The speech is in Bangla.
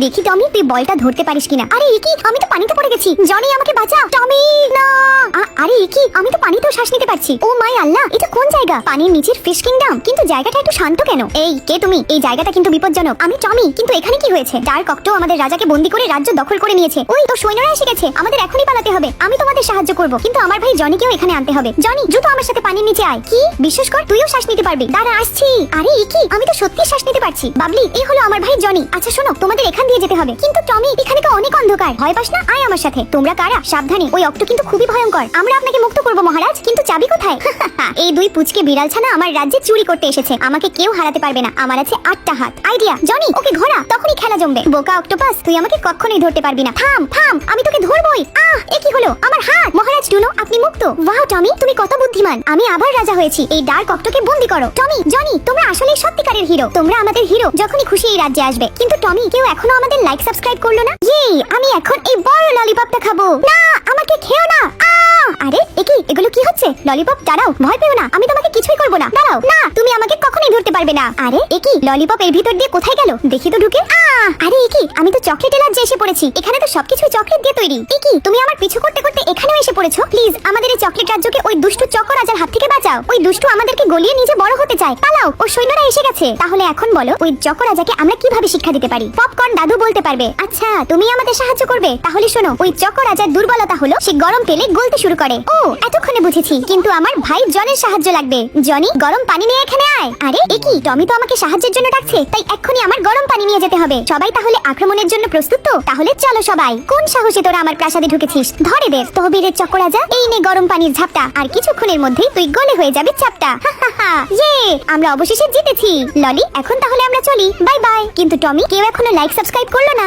দেখি টমি তুই বলটা ধরতে পারিস কিনা। আরে একি, আমি তো পানিতে পড়ে গেছি। জনি আমাকে বাঁচাও। টমি না। আরে একি, আমি তো পানিতেও শ্বাস নিতে পারছি। ও মাই আল্লাহ, এটা কোন জায়গা? পানির নিচের ফিশ কিংডম, কিন্তু জায়গাটা একটু শান্ত কেন? এই কে তুমি? এই জায়গাটা কিন্তু বিপজ্জনক। আমি টমি, কিন্তু এখানে কি হয়েছে? ডার্ক অক্টো আমাদের রাজাকে বন্দী করে রাজ্য দখল করে নিয়েছে। ওই তো সৈন্যরা এসে গেছে, আমাদের এখনই পালাতে হবে। আমি তোমাদের সাহায্য করব, কিন্তু আমার ভাই জনিকেও এখানে আনতে হবে। জনি দ্রুত আমার সাথে পানির নিচে আয়। কি বিশ্বাস কর, তুইও শ্বাস নিতে পারবি। দাঁড়া আসছি। আরে একি, আমি তো সত্যি শ্বাস নিতে পারছি। বাবলি, এই হলো আমার ভাই জনি। আচ্ছা শোনো, তোমাদের এখান দিয়ে যেতে হবে। কিন্তু টমি, এখানে তো অনেক অন্ধকার। ভয় পাস না, আয় আমার সাথে। তোমরা কারা? সাবধানে, ওই অক্টো কিন্তু খুবই ভয়ঙ্কর। আমরা আপনাকে মুক্ত করব মহারাজ, কিন্তু চাবি কোথায়? এই দুই পুচকে বিড়াল ছানা আমার রাজ্যে চুরি করতে এসেছে। আমাকে কেউ হারাতে পারবে না। আমার আছে 8টা হাত। আইডিয়া। জনি ওকে ঘোরা, তখনই খেলা জমবে। বোকা অক্টোপাস, তুই আমাকে কখনোই ধরতে পারবি না। থাম থাম, আমি তোকে ধরবই। এ কি হলো? আমার হাত। মহারাজ ডুনো, আপনি মুক্ত। ওয়াও টমি, তুমি কত বুদ্ধিমান। আমি আবার রাজা হয়েছি। এই ডার্ক অক্টোকে বন্দী করো। টমি, জনি, তোমরা আসলেই সত্যিকারের হিরো। তোমরা আমাদের হিরো, যখনই খুশি এই রাজ্যে আসবে। কিন্তু টমি, কেউ এখনো আমাদের লাইক সাবস্ক্রাইব করলো না। আমি এখন এই বড় ললিপপটা খাবো। না, আমাকে খেও না। আরে একি, এগুলো কি হচ্ছে? ললিপপ, দাঁড়াও, ভয় পেও না, আমি তোমাকে কিছুই করবো না। দাঁড়াও। না, তুমি আমাকে কখনোই ধরতে পারবে না। আরে একি, ললিপপ এর ভিতর দিয়ে কোথায় গেল? দেখি তো ঢুকে। আরে একি, আমি তো চকলেটের রাজ্যে এসে পড়েছি। এখানে তো সবকিছু চকলেট দিয়ে তৈরি। একি, তুমি আমার পিছু করতে করতে এখানেও এসে পড়েছো। প্লিজ আমাদের এই চকলেট রাজ্যকে ওই দুষ্টু চক্র রাজার হাত থেকে বাঁচাও। ওই দুষ্টু আমাদেরকে গলিয়ে নিজে বড় হতে চায়। পালাও, ওর সৈন্যরা এসে গেছে। তাহলে এখন বলো, ওই চক্র রাজাকে আমরা কিভাবে শিক্ষা দিতে পারি? পপকর্ন দাদু বলতে পারবে। আচ্ছা, তুমি আমাদের সাহায্য করবে? তাহলে শোনো, ওই চক্র রাজার দুর্বলতা হলো সে গরম তেলে গলতে শুরু করে। ও, এতক্ষণে বুঝেছি। কিন্তু আমার ভাই জনের সাহায্য লাগবে। জনি, গরম পানি নিয়ে এখানে আয়। আরে একি, টমি তো আমাকে সাহায্যের জন্য ডাকছে, তাই এক্ষুনি আমার গরম পানি নিয়ে যেতে হবে। সবাই তাহলে আক্রমণের জন্য প্রস্তুত তো? তাহলে চলো সবাই। কোন সাহসে তোরা আমার প্রাসাদে ঢুকেছিস? ধরে দে তহবিরের চক্র রাজা। এই নে গরম পানির ঝাপটা, আর কিছুক্ষণের মধ্যেই তুই গলে হয়ে যাবি চাপটা। আমরা অবশেষে জিতেছি। ললি, এখন তাহলে আমরা চলি। Bye bye. কিন্তু টমি, কেউ এখনো লাইক সাবস্ক্রাইব করলো না।